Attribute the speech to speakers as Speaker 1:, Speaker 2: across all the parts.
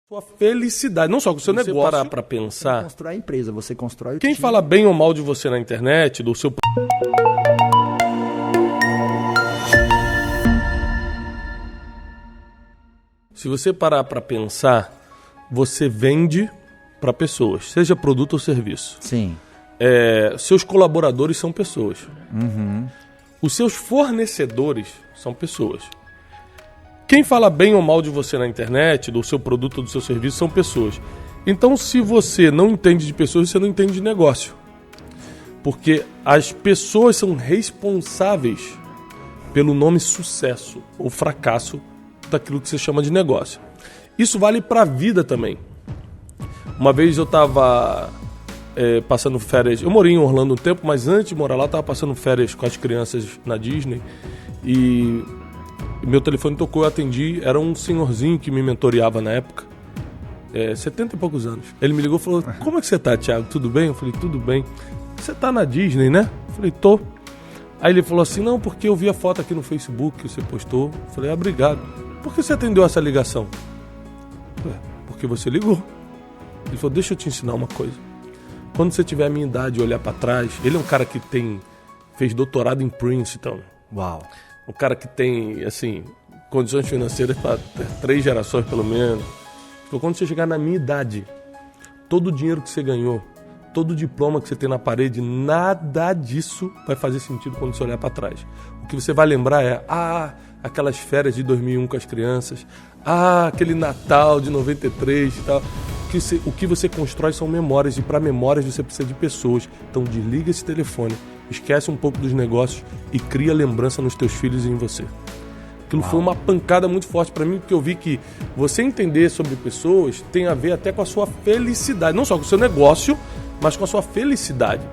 Speaker 1: Sua felicidade, não só com o seu negócio. Você parar pra pensar...
Speaker 2: Você constrói a empresa, você constrói o
Speaker 1: Quem
Speaker 2: time.
Speaker 1: fala bem ou mal de você na internet, do seu... Se você parar pra pensar, você vende pra pessoas, seja produto ou serviço.
Speaker 2: Sim.
Speaker 1: Seus colaboradores são pessoas.
Speaker 2: Uhum.
Speaker 1: Os seus fornecedores são pessoas. Quem fala bem ou mal de você na internet, do seu produto ou do seu serviço, são pessoas. Então, se você não entende de pessoas, você não entende de negócio. Porque as pessoas são responsáveis pelo nome sucesso ou fracasso daquilo que você chama de negócio. Isso vale para a vida também. Uma vez eu estava passando férias... Eu morei em Orlando um tempo, mas antes de morar lá, eu estava passando férias com as crianças na Disney. E meu telefone tocou, eu atendi. Era um senhorzinho que me mentoreava na época. 70 e poucos anos. Ele me ligou e falou: como é que você tá, Thiago? Tudo bem? Eu falei: tudo bem. Você tá na Disney, né? Eu falei: tô. Aí ele falou assim: não, porque eu vi a foto aqui no Facebook que você postou. Eu falei: obrigado. Por que você atendeu essa ligação? Eu falei: porque você ligou. Ele falou: deixa eu te ensinar uma coisa. Quando você tiver a minha idade e olhar pra trás... Ele é um cara que fez doutorado em Princeton.
Speaker 2: Uau.
Speaker 1: Um cara que tem, assim, condições financeiras para 3 gerações, pelo menos. Então, quando você chegar na minha idade, todo o dinheiro que você ganhou, todo o diploma que você tem na parede, nada disso vai fazer sentido quando você olhar para trás. O que você vai lembrar é, aquelas férias de 2001 com as crianças, aquele Natal de 93 e tal. O que você constrói são memórias, e para memórias você precisa de pessoas. Então desliga esse telefone, esquece um pouco dos negócios e cria lembrança nos teus filhos e em você. Aquilo foi uma pancada muito forte para mim, porque eu vi que você entender sobre pessoas tem a ver até com a sua felicidade, não só com o seu negócio, mas com a sua felicidade.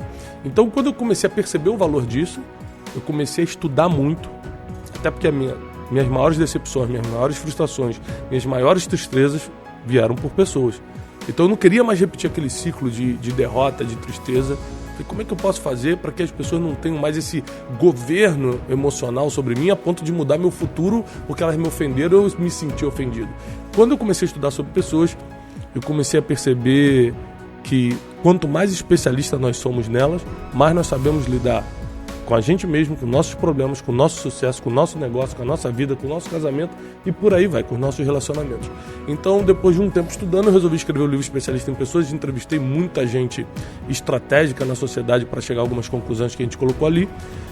Speaker 1: Então, quando eu comecei a perceber o valor disso, eu comecei a estudar muito, até porque minhas maiores decepções, minhas maiores frustrações, minhas maiores tristezas vieram por pessoas. Então eu não queria mais repetir aquele ciclo de derrota, de tristeza. Falei: como é que eu posso fazer para que as pessoas não tenham mais esse governo emocional sobre mim a ponto de mudar meu futuro porque elas me ofenderam ou eu me senti ofendido? Quando eu comecei a estudar sobre pessoas, eu comecei a perceber que quanto mais especialista nós somos nelas, mais nós sabemos lidar com a gente mesmo, com nossos problemas, com o nosso sucesso, com o nosso negócio, com a nossa vida, com o nosso casamento e por aí vai, com os nossos relacionamentos. Então, depois de um tempo estudando, eu resolvi escrever o livro Especialista em Pessoas. Entrevistei muita gente estratégica na sociedade para chegar a algumas conclusões que a gente colocou ali.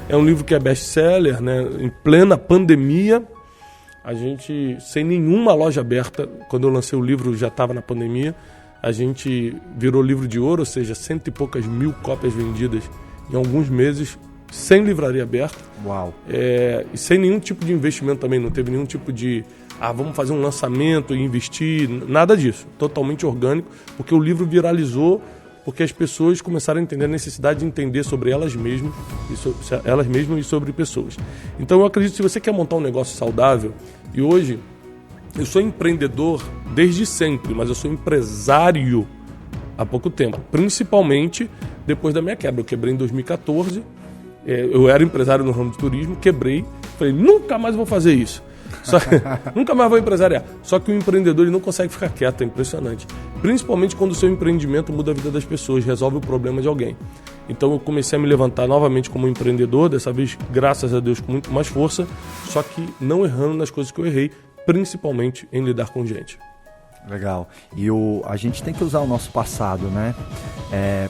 Speaker 1: É um livro que é best-seller, né? Em plena pandemia, a gente, sem nenhuma loja aberta, quando eu lancei o livro já estava na pandemia, a gente virou livro de ouro, ou seja, 100 e poucas mil cópias vendidas em alguns meses, sem livraria aberta.
Speaker 2: Uau.
Speaker 1: E sem nenhum tipo de investimento também, não teve nenhum tipo de vamos fazer um lançamento e investir, nada disso, totalmente orgânico, porque o livro viralizou, porque as pessoas começaram a entender a necessidade de entender sobre elas mesmas e sobre pessoas. Então eu acredito que se você quer montar um negócio saudável, e hoje eu sou empreendedor desde sempre, mas eu sou empresário há pouco tempo, principalmente depois da minha quebra. Eu quebrei em 2014, eu era empresário no ramo de turismo, quebrei, falei: nunca mais vou fazer isso. Nunca mais vou empresariar. Só que o empreendedor ele não consegue ficar quieto, é impressionante. Principalmente quando o seu empreendimento muda a vida das pessoas, resolve o problema de alguém. Então eu comecei a me levantar novamente como empreendedor, dessa vez, graças a Deus, com muito mais força, só que não errando nas coisas que eu errei, principalmente em lidar com gente.
Speaker 2: Legal. E a gente tem que usar o nosso passado, né?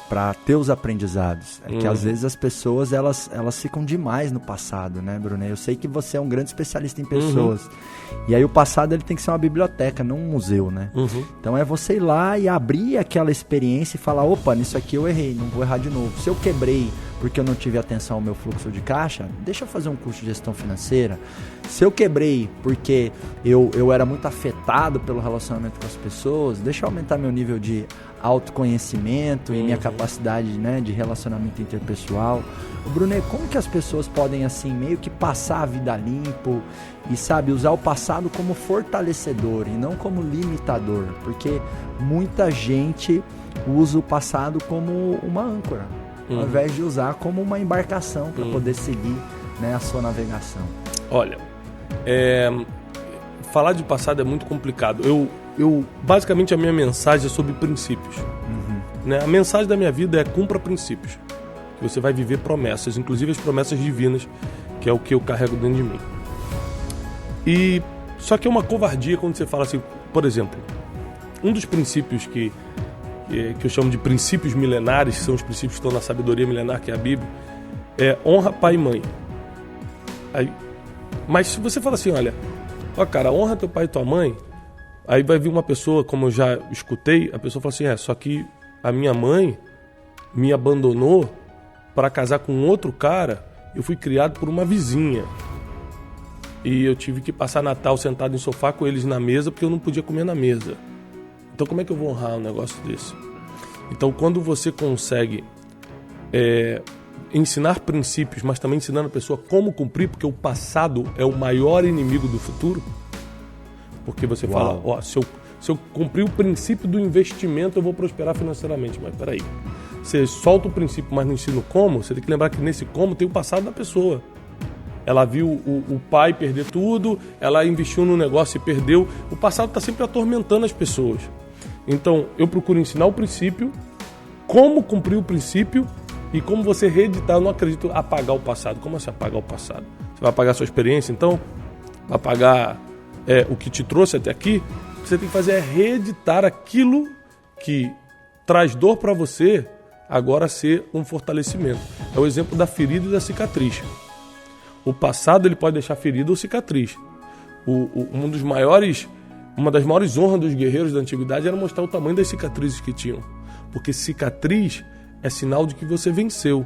Speaker 2: Para ter os aprendizados. Que às vezes as pessoas elas ficam demais no passado, né, Bruno? Eu sei que você é um grande especialista em pessoas. E aí o passado ele tem que ser uma biblioteca, não um museu, né? Então é você ir lá e abrir aquela experiência e falar: opa, nisso aqui eu errei, não vou errar de novo. Se eu quebrei porque eu não tive atenção ao meu fluxo de caixa, deixa eu fazer um curso de gestão financeira. Se eu quebrei porque eu era muito afetado pelo relacionamento com as pessoas, deixa eu aumentar meu nível de autoconhecimento e minha capacidade, né, de relacionamento interpessoal. Bruno, como que as pessoas podem, assim, meio que passar a vida limpo e, sabe, usar o passado como fortalecedor e não como limitador? Porque muita gente usa o passado como uma âncora, ao invés de usar como uma embarcação para poder seguir, né, a sua navegação.
Speaker 1: Olha, falar de passado é muito complicado. basicamente a minha mensagem é sobre princípios. Né? A mensagem da minha vida é cumpra princípios. Você vai viver promessas, inclusive as promessas divinas, que é o que eu carrego dentro de mim. E só que é uma covardia quando você fala assim, por exemplo, um dos princípios que eu chamo de princípios milenares, que são os princípios que estão na sabedoria milenar, que é a Bíblia, é honra pai e mãe. Mas se você fala assim, olha, cara, honra teu pai e tua mãe, aí vai vir uma pessoa, como eu já escutei, a pessoa fala assim, só que a minha mãe me abandonou para casar com outro cara, eu fui criado por uma vizinha. E eu tive que passar Natal sentado em sofá com eles na mesa, porque eu não podia comer na mesa. Então como é que eu vou honrar um negócio desse? Então quando você consegue ensinar princípios, mas também ensinando a pessoa como cumprir, porque o passado é o maior inimigo do futuro, porque você fala, se eu cumprir o princípio do investimento, eu vou prosperar financeiramente. Mas peraí, você solta o princípio, mas não ensina o como, você tem que lembrar que nesse como tem o passado da pessoa. Ela viu o pai perder tudo, ela investiu no negócio e perdeu. O passado está sempre atormentando as pessoas. Então, eu procuro ensinar o princípio, como cumprir o princípio e como você reeditar. Eu não acredito apagar o passado. Como assim apagar o passado? Você vai apagar a sua experiência, então? Vai apagar o que te trouxe até aqui? O que você tem que fazer é reeditar aquilo que traz dor para você, agora ser um fortalecimento. É o exemplo da ferida e da cicatriz. O passado ele pode deixar ferida ou cicatriz. Uma das maiores honras dos guerreiros da antiguidade era mostrar o tamanho das cicatrizes que tinham. Porque cicatriz é sinal de que você venceu.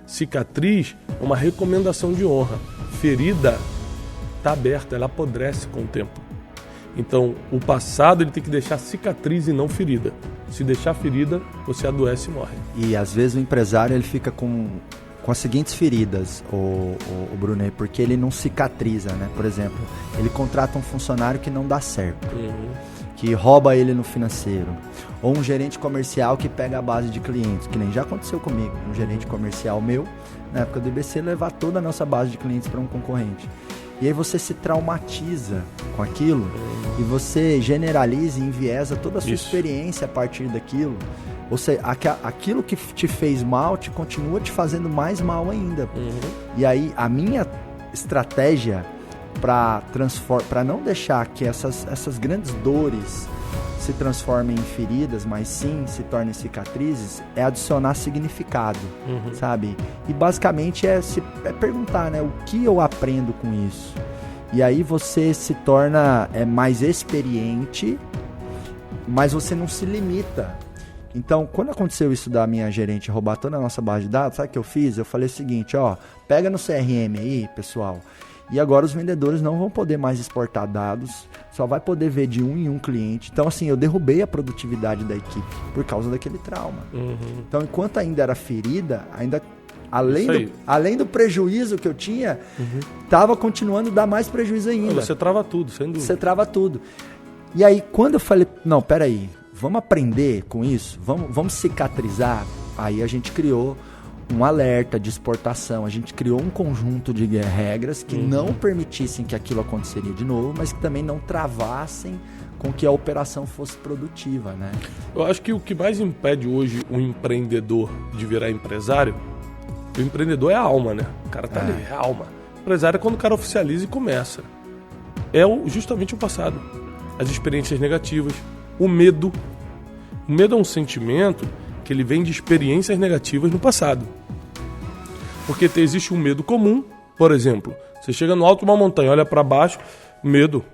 Speaker 1: Cicatriz é uma recomendação de honra. Ferida está aberta, ela apodrece com o tempo. Então, o passado ele tem que deixar cicatriz e não ferida. Se deixar ferida, você adoece e morre.
Speaker 2: E às vezes o empresário ele fica com as seguintes feridas, o Brunet, porque ele não cicatriza, né? Por exemplo, ele contrata um funcionário que não dá certo, que rouba ele no financeiro, ou um gerente comercial que pega a base de clientes, que nem já aconteceu comigo, um gerente comercial meu, na época do IBC, levar toda a nossa base de clientes para um concorrente. E aí você se traumatiza com aquilo e você generaliza e enviesa toda a sua experiência a partir daquilo. Ou seja, aquilo que te fez mal continua te fazendo mais mal ainda. E aí a minha estratégia para não deixar que essas grandes dores se transformem em feridas, mas sim se tornem cicatrizes, é adicionar significado, sabe? E basicamente é perguntar, né, o que eu aprendo com isso? E aí você se torna mais experiente, mas você não se limita. Então, quando aconteceu isso da minha gerente roubar toda a nossa base de dados, sabe o que eu fiz? Eu falei o seguinte, pega no CRM aí, pessoal, e agora os vendedores não vão poder mais exportar dados, só vai poder ver de um em um cliente. Então, assim, eu derrubei a produtividade da equipe por causa daquele trauma. Então, enquanto ainda era ferida, além do prejuízo que eu tinha, estava continuando a dar mais prejuízo ainda.
Speaker 1: Você trava tudo, sem dúvida.
Speaker 2: Você trava tudo. E aí, quando eu falei, não, peraí, vamos aprender com isso, vamos cicatrizar, aí a gente criou um alerta de exportação, a gente criou um conjunto de regras que não permitissem que aquilo aconteceria de novo, mas que também não travassem com que a operação fosse produtiva, né?
Speaker 1: Eu acho que o que mais impede hoje um empreendedor de virar empresário, o empreendedor é a alma, né? O cara tá ali, é a alma. O empresário é quando o cara oficializa e começa. É justamente o passado. As experiências negativas, o medo. O medo é um sentimento que ele vem de experiências negativas no passado. Porque existe um medo comum, por exemplo, você chega no alto de uma montanha, olha para baixo, medo.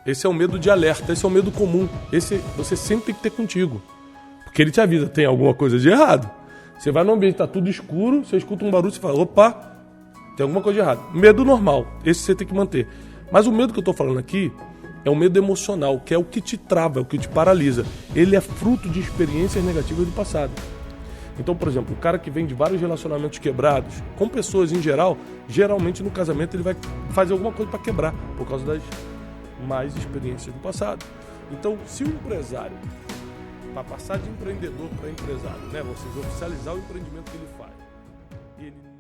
Speaker 1: Esse é o medo de alerta, esse é o medo comum. Esse você sempre tem que ter contigo. Porque ele te avisa, tem alguma coisa de errado. Você vai num ambiente, tá tudo escuro, você escuta um barulho, você fala, opa, tem alguma coisa de errado. Medo normal, esse você tem que manter. Mas o medo que eu tô falando aqui é um medo emocional, que é o que te trava, é o que te paralisa. Ele é fruto de experiências negativas do passado. Então, por exemplo, o cara que vem de vários relacionamentos quebrados, com pessoas em geral, geralmente no casamento ele vai fazer alguma coisa para quebrar, por causa das mais experiências do passado. Então, se o empresário, para passar de empreendedor para empresário, né, vocês oficializar o empreendimento que ele faz, ele